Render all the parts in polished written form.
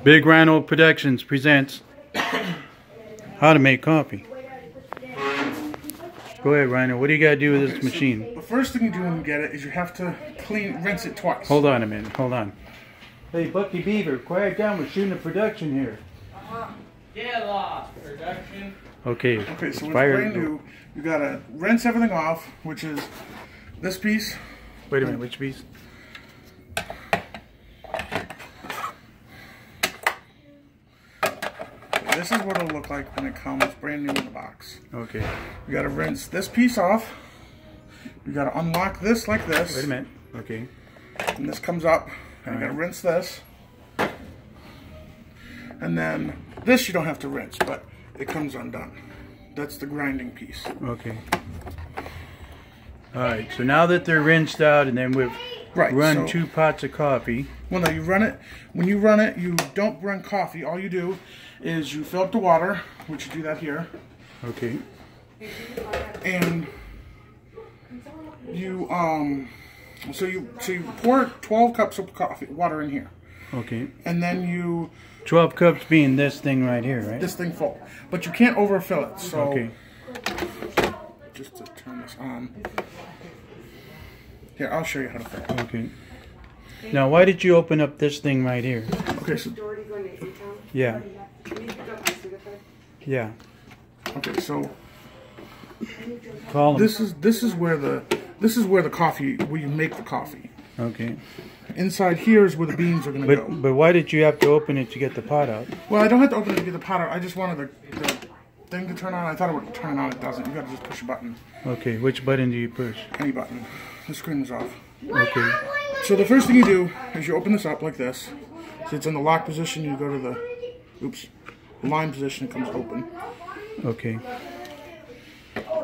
Big Rhino Productions presents how to make coffee. Go ahead, Rhino. What do you got to do with this machine? The first thing you do when you get it is you have to rinse it twice. Hold on a minute. Hold on. Hey, Bucky Beaver, quiet down. We're shooting a production here. Get lost, production. Okay. Okay, so it's brand new. You got to rinse everything off, which is this piece. Wait a minute. Which piece? This is what it'll look like when it comes brand new in the box. Okay. You got to rinse this piece off. You got to unlock this like this. Wait a minute. Okay. And this comes up. And you got to rinse this. And then this you don't have to rinse, but it comes undone. That's the grinding piece. Okay. Alright, so now that they're rinsed out and then we've run 2 pots of coffee. Well, no, you run it. When you run it, you don't run coffee. All you do is you fill up the water, which you do that here. Okay. And you so you pour 12 cups of water in here. Okay. And then you 12 cups being this thing right here, right? This thing full. But you can't overfill it. So okay. Just to turn this on. Here, I'll show you how to fill it. Okay. Now, why did you open up this thing right here? Okay, so yeah. Yeah. Okay, so call them. This is where the coffee, where you make the coffee. Okay. Inside here is where the beans are going to go. But why did you have to open it to get the pot out? Well, I don't have to open it to get the pot out. I just wanted the thing to turn on. I thought it would turn on. It doesn't. You got to just push a button. Okay. Which button do you push? Any button. The screen is off. Okay. So the first thing you do is you open this up like this. So it's in the lock position. You go to the line position. It comes open. Okay.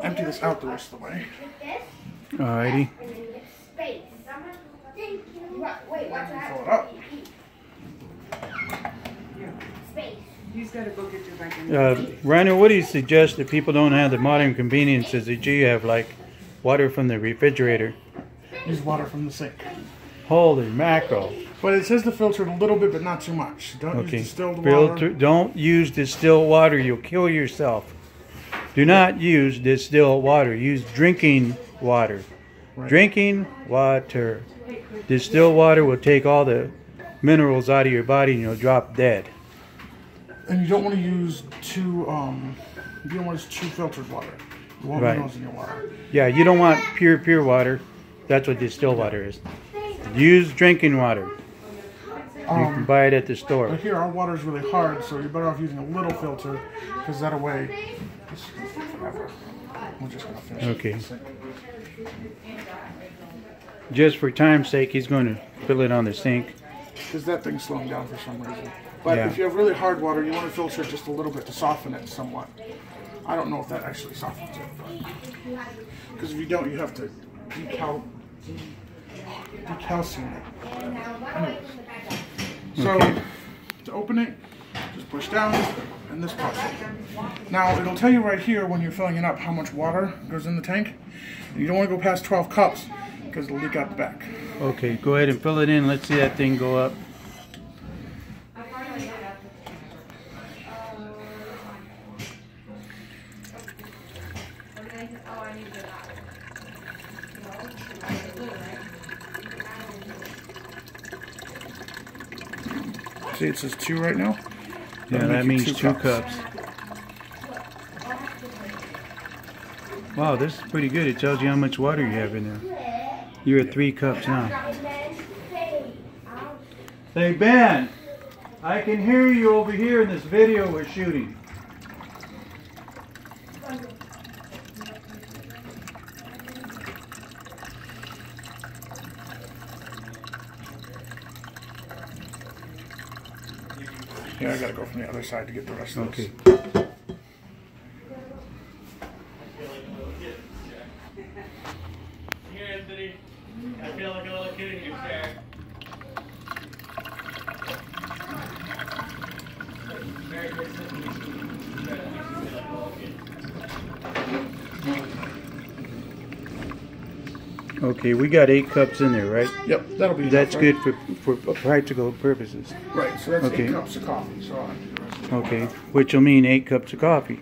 Empty this out the rest of the way. Alrighty. Fill it up. He's got to go get your bike. Rhino, what do you suggest if people don't have the modern conveniences that you have, like water from the refrigerator? Use water from the sink. Holy mackerel. But it says to filter it a little bit, but not too much. Don't use distilled water. Don't use distilled water. You'll kill yourself. Do not use distilled water. Use drinking water. Right. Drinking water. Distilled water will take all the minerals out of your body and you'll drop dead. And you don't want to use too filtered water. You want minerals in your water. Yeah, you don't want pure water. That's what distilled water is. Use drinking water. You can buy it at the store. But here, our water is really hard, so you're better off using a little filter, because that way, we're just going to finish. Okay. Just for time's sake, he's going to fill it on the sink. Because that thing's slowing down for some reason. But if you have really hard water, you want to filter it just a little bit to soften it somewhat. I don't know if that actually softens it. Because if you don't, you have to decalcium it. Anyways. So, to open it, just push down, and this pops up. Now, it'll tell you right here when you're filling it up how much water goes in the tank. And you don't want to go past 12 cups, because it'll leak out the back. Okay, go ahead and fill it in. Let's see that thing go up. See, it says 2 right now. Yeah, that means 2 cups. Wow, this is pretty good. It tells you how much water you have in there. You're at 3 cups now. Hey, Ben, I can hear you over here in this video we're shooting. Yeah, I gotta go from the other side to get the rest of this. Okay. Here, Anthony. I feel like a little kid in your chair. Very good. Okay, we got 8 cups in there, right? Yep, that'll be That's enough, good for practical purposes. Right, so that's Okay. 8 cups of coffee. So I'll have to do the rest of it. Okay, which will mean 8 cups of coffee.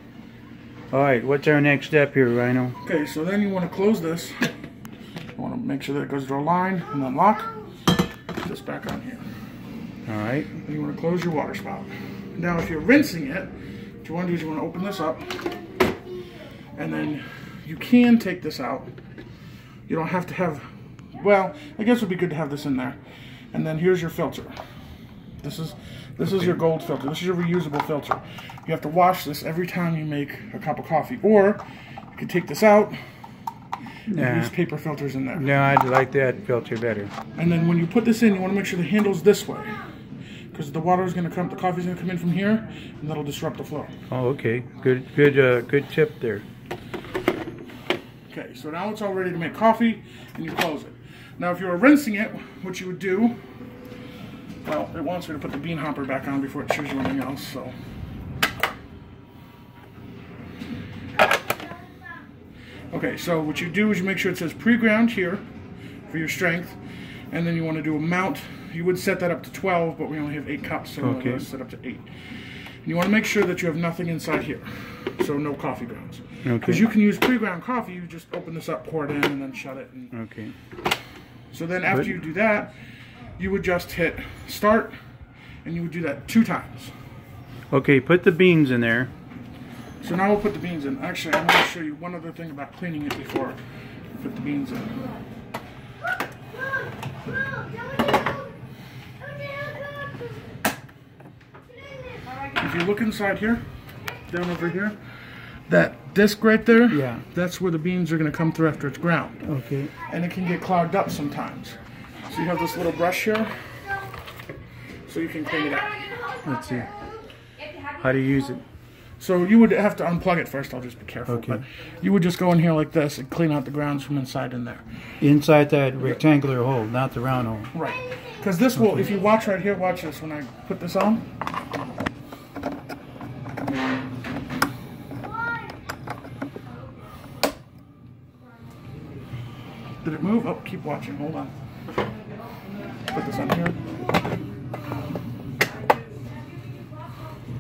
All right, what's our next step here, Rhino? Okay, so then you want to close this. You want to make sure that it goes to a line and then lock. Put this back on here. All right. And you want to close your water spout. Now, if you're rinsing it, what you want to do is you want to open this up, and then you can take this out. You don't have to have, well, I guess it would be good to have this in there. And then here's your filter. This is your gold filter. This is your reusable filter. You have to wash this every time you make a cup of coffee. Or you can take this out and use paper filters in there. No, I'd like that filter better. And then when you put this in, you want to make sure the handle's this way. Because the water is going to come, the coffee's going to come in from here, and that'll disrupt the flow. Oh, okay. Good tip there. Okay, so now it's all ready to make coffee, and you close it. Now, if you were rinsing it, what you would do, well, it wants me to put the bean hopper back on before it chews anything else, so. Okay, so what you do is you make sure it says pre-ground here for your strength, and then you want to do a mount. You would set that up to 12, but we only have 8 cups, so we're going to set up to 8. And you want to make sure that you have nothing inside here, so no coffee grounds. Because you can use pre-ground coffee, you just open this up, pour it in, and then shut it. And okay. So then after you do that, you would just hit start, and you would do that 2 times. Okay, put the beans in there. So now we'll put the beans in. Actually, I want to show you one other thing about cleaning it before we put the beans in. If you look inside here, down over here, that disc right there, that's where the beans are going to come through after it's ground. Okay. And it can get clogged up sometimes. So you have this little brush here, so you can clean it out. Let's see. How do you use it? So you would have to unplug it first. I'll just be careful. Okay. But you would just go in here like this and clean out the grounds from inside in there. Inside that rectangular hole, not the round hole. Right. Because this will, if you watch right here, watch this when I put this on. Did it move? Oh, keep watching. Hold on. Put this on here.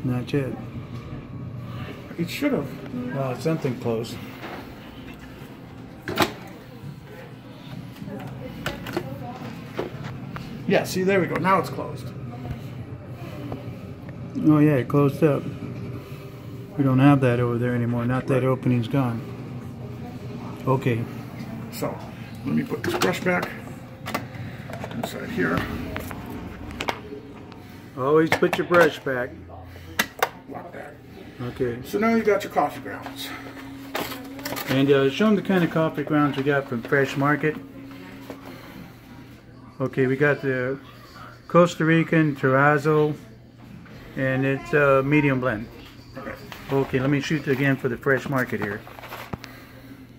Not yet. It should have. Well, something close. Yeah, see, there we go. Now it's closed. Oh yeah, it closed up. We don't have that over there anymore. Not that opening's gone. Okay. So, let me put this brush back inside here. Always put your brush back. Lock that. Okay. So now you got your coffee grounds. And show them the kind of coffee grounds we got from Fresh Market. Okay, we got the Costa Rican Terrazzo, and it's a medium blend. Okay. Okay, let me shoot again for the Fresh Market here.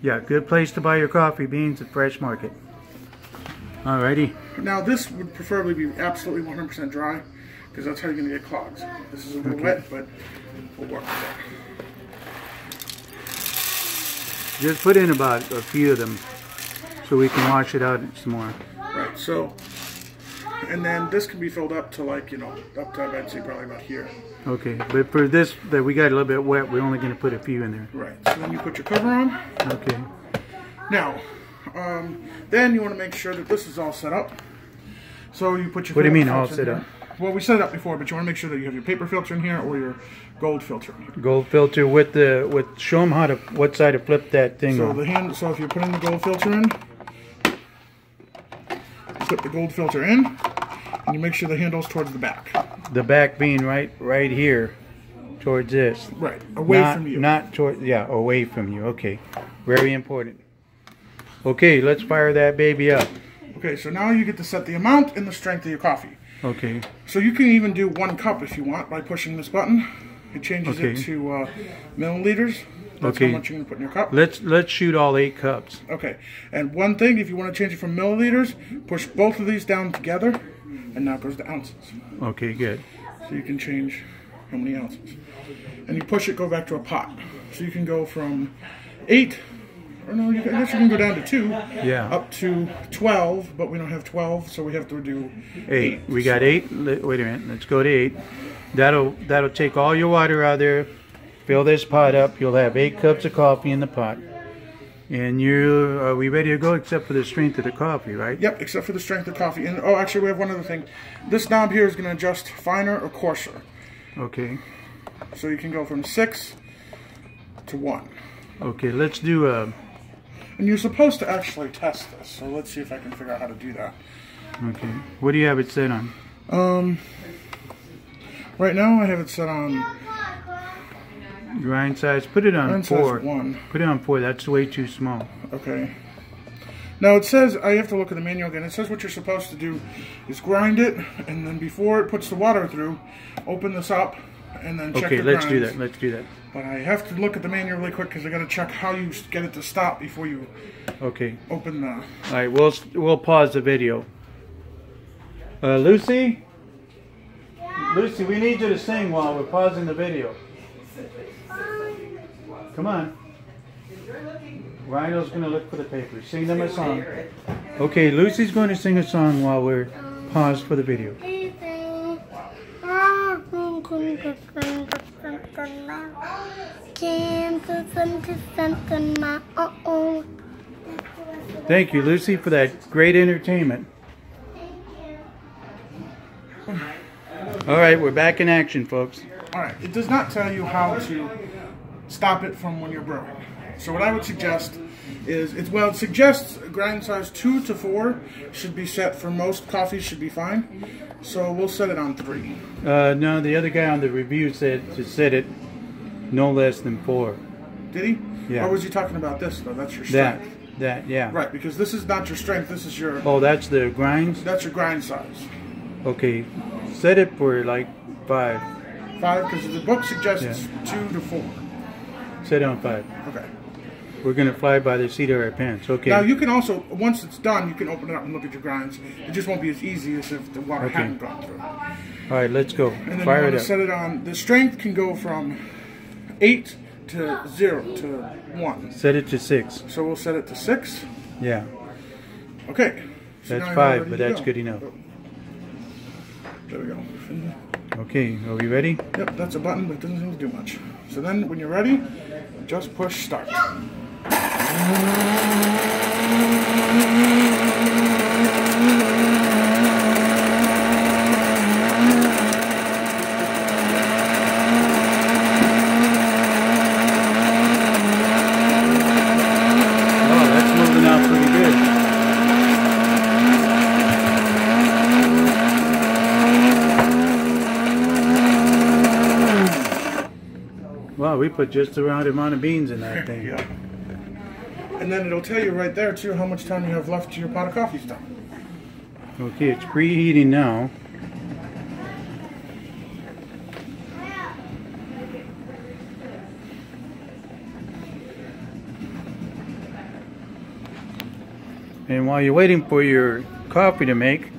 Yeah, good place to buy your coffee beans at Fresh Market. Alrighty. Now this would preferably be absolutely 100% dry, because that's how you're going to get clogs. This is a little wet, but we'll work with that. Just put in about a few of them so we can wash it out some more. Right, so, and then this can be filled up to like, you know, up to I'd say probably about here. Okay, but for this that we got a little bit wet, we're only going to put a few in there. Right, so then you put your cover on. Okay. Now, then you want to make sure that this is all set up. So you put your. What do you mean all set up? Well, we set it up before, but you want to make sure that you have your paper filter in here or your gold filter in here. Gold filter with the show them how to what side to flip that thing So on. So if you're putting the gold filter in, put the gold filter in, and you make sure the handle's towards the back. The back being right here, towards this. Right, away from you. Not toward, yeah, away from you. Okay, very important. Okay, let's fire that baby up. Okay, so now you get to set the amount and the strength of your coffee. Okay. So you can even do 1 cup if you want by pushing this button. It changes it to milliliters. That's how much you're going to put in your cup. Let's shoot all 8 cups. Okay, and one thing, if you want to change it from milliliters, push both of these down together, and now it goes to ounces. Okay, good. So you can change how many ounces. And you push it, go back to a pot. So you can go from 8 Or no, I guess you can go down to 2. Yeah. Up to 12, but we don't have 12, so we have to do 8. We got 8. Wait a minute. Let's go to 8. That'll take all your water out there. Fill this pot up. You'll have 8 cups of coffee in the pot. And are we ready to go except for the strength of the coffee, right? Yep, except for the strength of coffee. And oh, actually, we have one other thing. This knob here is going to adjust finer or coarser. Okay. So you can go from 6 to 1. Okay, let's do a... And you're supposed to actually test this, so let's see if I can figure out how to do that. Okay. What do you have it set on? Right now I have it set on... Grind size. Put it on grind 4. Size 1. Put it on 4. That's way too small. Okay. Now it says, I have to look at the manual again, it says what you're supposed to do is grind it, and then before it puts the water through, open this up, and then check the Okay, let's grinds. do that. Let's do that. But I have to look at the manual really quick because I got to check how you get it to stop before you open the... All right, we'll pause the video. Lucy? Lucy, we need you to sing while we're pausing the video. Come on. Rhino's going to look for the paper. Sing them a song. Okay, Lucy's going to sing a song while we're paused for the video. Thank you, Lucy, for that great entertainment. All right, we're back in action, folks. All right, it does not tell you how to stop it from when you're brewing. So what I would suggest is, it suggests a grind size 2 to 4 should be set for most coffees, should be fine. So we'll set it on 3. No, the other guy on the review said to set it no less than 4. Did he? Yeah. Or was he talking about this though? That's your strength. That, yeah. Right, because this is not your strength, this is your... Oh, that's the grinds? That's your grind size. Okay, set it for like 5. 5, because the book suggests 2 to 4. Set it on 5. Okay. We're going to fly by the seat of our pants. Okay. Now you can also, once it's done, you can open it up and look at your grinds. It just won't be as easy as if the water hadn't gone through. All right, let's go. And then Fire you it want up. to set it on, the strength can go from 8 to 0 to 1. Set it to 6. So we'll set it to 6. Yeah. Okay. So That's now 5, but you're ready that's to good enough. There we go. Okay, are we ready? Yep, that's a button, but it doesn't seem to do much. So then, when you're ready, just push start. Oh, that's moving out pretty good. Wow, we put just the right amount of beans in that thing. Yeah. And then it'll tell you right there, too, how much time you have left to your pot of coffee's done. Okay, it's preheating now. And while you're waiting for your coffee to make,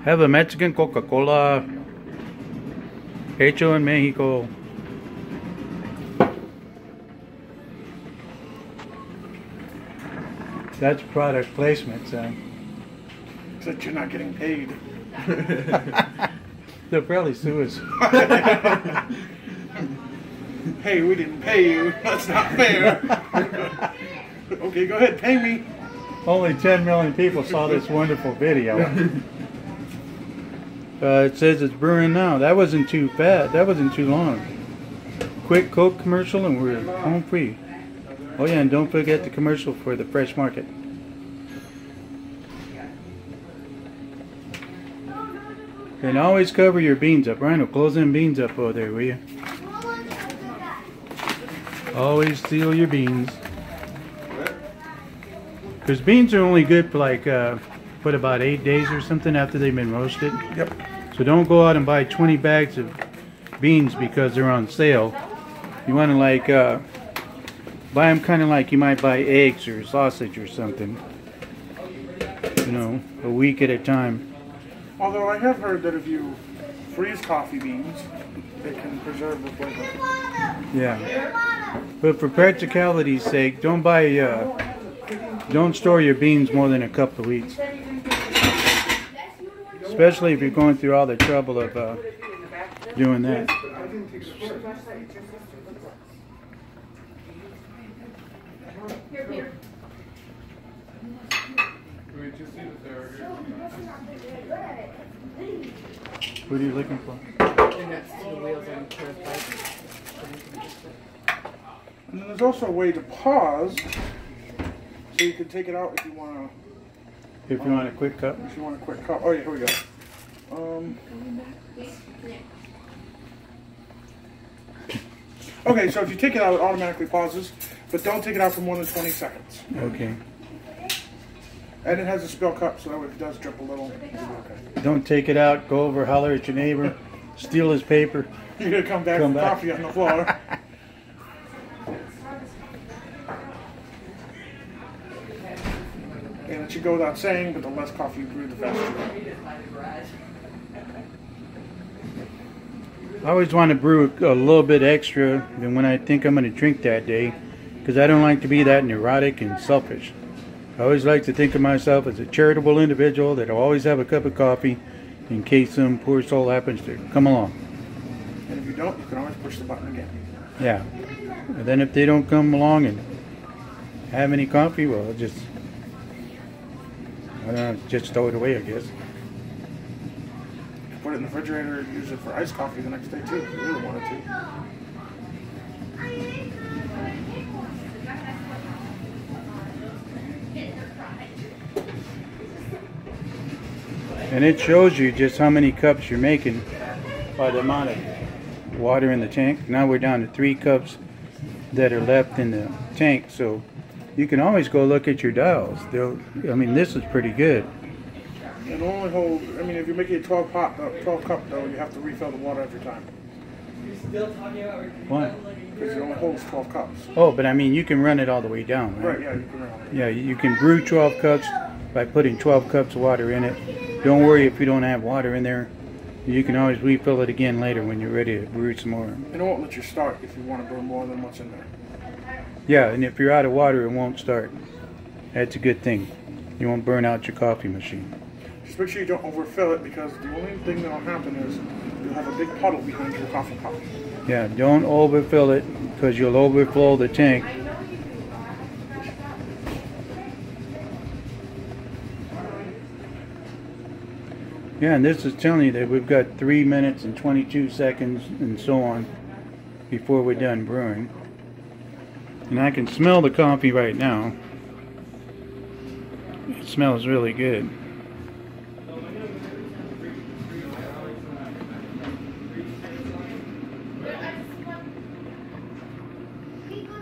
have a Mexican Coca-Cola hecho en Mexico. That's product placement, son. Except you're not getting paid. They'll probably sue us. Hey, we didn't pay you. That's not fair. Okay, go ahead, pay me. Only 10 million people saw this wonderful video. It says it's brewing now. That wasn't too fast. That wasn't too long. Quick Coke commercial and we're home free. Oh yeah, and don't forget the commercial for the fresh market. And always cover your beans up. Rhino, close them beans up over there, will you? Always seal your beans. Because beans are only good for like, about 8 days or something after they've been roasted. Yep. So don't go out and buy 20 bags of beans because they're on sale. You want to like, buy them kind of like you might buy eggs or sausage or something. You know, a week at a time. Although I have heard that if you freeze coffee beans, they can preserve the flavor. Yeah. But for practicality's sake, don't store your beans more than a couple of weeks. Especially if you're going through all the trouble of doing that. What are you looking for? And then there's also a way to pause, so you can take it out if you want to. If you want a quick cup. If you want a quick cup. Oh yeah, here we go. Okay, so if you take it out, it automatically pauses, but don't take it out for more than 20 seconds. Okay. And it has a spill cup, so that way if it does drip a little, it'll be okay. Don't take it out, go over, holler at your neighbor, steal his paper. You're going to come back with coffee on the floor. And it should go without saying, but the less coffee you brew, the faster you go. I always want to brew a little bit extra than when I think I'm going to drink that day, because I don't like to be that neurotic and selfish. I always like to think of myself as a charitable individual that will always have a cup of coffee in case some poor soul happens to come along. And if you don't, you can always push the button again. Yeah. And then if they don't come along and have any coffee, well, just throw it away, I guess. Put it in the refrigerator and use it for iced coffee the next day too, if you really wanted to. And it shows you just how many cups you're making by the amount of water in the tank. Now we're down to 3 cups that are left in the tank, so you can always go look at your dials. I mean, this is pretty good. It only hold. I mean, if you're making a 12 cup though, you have to refill the water every time. Why? Because it only holds 12 cups. Oh, but I mean, you can run it all the way down, right? Right. Yeah, you can run it. Yeah, you can brew 12 cups by putting 12 cups of water in it. Don't worry if you don't have water in there. You can always refill it again later when you're ready to brew some more. It won't let you start if you want to brew more than what's in there. Yeah, and if you're out of water, it won't start. That's a good thing. You won't burn out your coffee machine. Just make sure you don't overfill it, because the only thing that'll happen is you'll have a big puddle behind your coffee pot. Yeah, don't overfill it, because you'll overflow the tank. Yeah, and this is telling you that we've got 3 minutes and 22 seconds and so on before we're done brewing. And I can smell the coffee right now. It smells really good.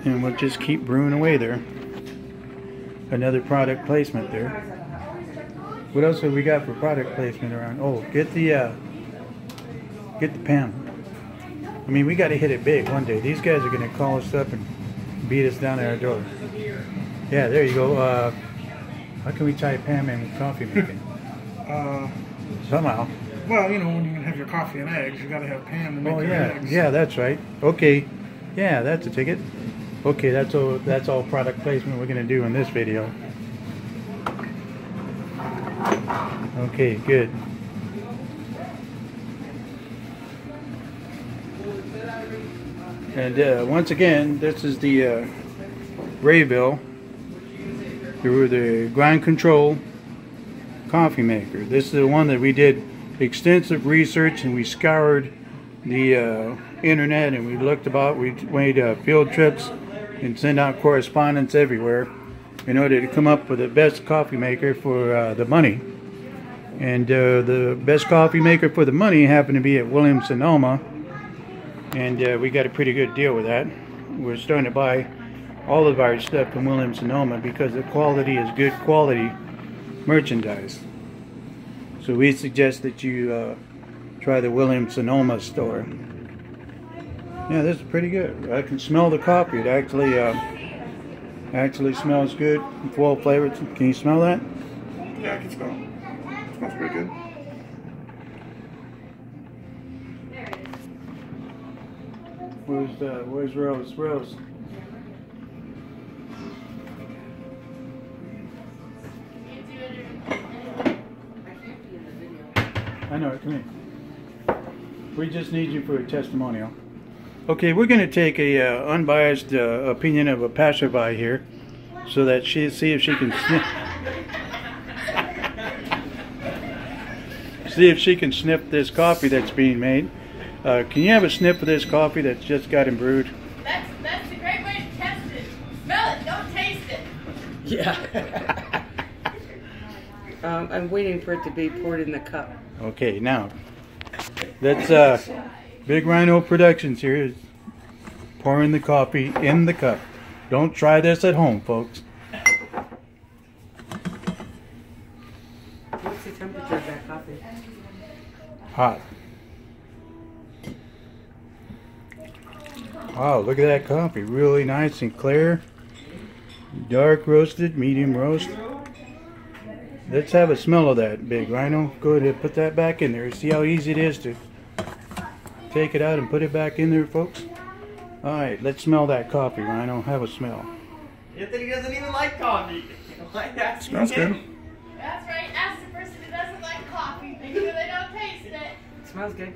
And we'll just keep brewing away there. Another product placement there. What else have we got for product placement around? Oh, get the panel. I mean, we got to hit it big one day. These guys are going to call us up and beat us down at our door. Yeah, there you go. How can we tie Pam in with coffee making? Somehow. Well, you know, when you have your coffee and eggs, you got to have Pam to make your eggs. Yeah, that's right. Okay, yeah, that's a ticket. Okay, that's all product placement we're going to do in this video. Okay, good. And once again, this is the Rayville through the grind control coffee maker. This is the one that we did extensive research, and we scoured the internet, and we looked about. We made field trips and sent out correspondence everywhere in order to come up with the best coffee maker for the money. And the best coffee maker for the money happened to be at Williams-Sonoma, and we got a pretty good deal with that. We're starting to buy all of our stuff from Williams-Sonoma because the quality is good quality merchandise. So we suggest that you try the Williams-Sonoma store. Yeah, this is pretty good. I can smell the coffee. It actually smells good, full flavored. Can you smell that? Yeah, I can smell it. It smells pretty good. Where's Rose? Rose. know. Come here. We just need you for a testimonial. Okay, we're going to take a unbiased opinion of a passerby here, so that she see if she can see if she can sniff this coffee that's being made. Can you have a sniff of this coffee that's just gotten brewed? That's a great way to test it. Smell it, don't taste it. Yeah. I'm waiting for it to be poured in the cup. Okay, now that's Big Rhino Productions here is pouring the coffee in the cup. Don't try this at home, folks. What's the temperature of that coffee? Hot. Wow, look at that coffee. Really nice and clear. Dark roasted, medium roast. Let's have a smell of that, Big Rhino. Go ahead and put that back in there. See how easy it is to take it out and put it back in there, folks? Alright, let's smell that coffee, Rhino. Have a smell. Anthony doesn't even like coffee. Smells good. That's right. Ask the person who doesn't like coffee. Make sure they don't taste it. It smells good.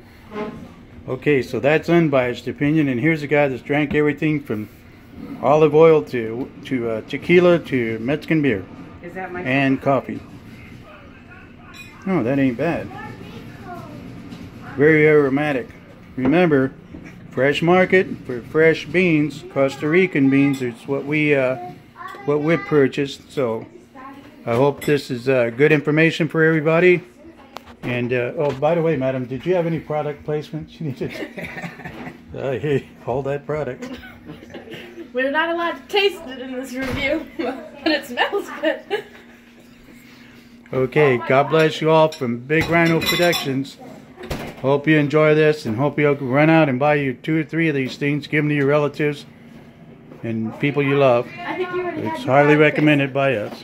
Okay, so that's unbiased opinion, and here's a guy that's drank everything from olive oil to tequila to Mexican beer Is that my and coffee. Oh, that ain't bad. Very aromatic. Remember, fresh market for fresh beans, Costa Rican beans. It's what we purchased. So I hope this is good information for everybody. And oh, by the way, madam, did you have any product placement you needed? Hey, hold that product. We're not allowed to taste it in this review, but it smells good. Okay, God bless you all from Big Rhino Productions. Hope you enjoy this, and hope you'll run out and buy you 2 or 3 of these things. Give them to your relatives and people you love. I think you already had It's your highly product recommended by us.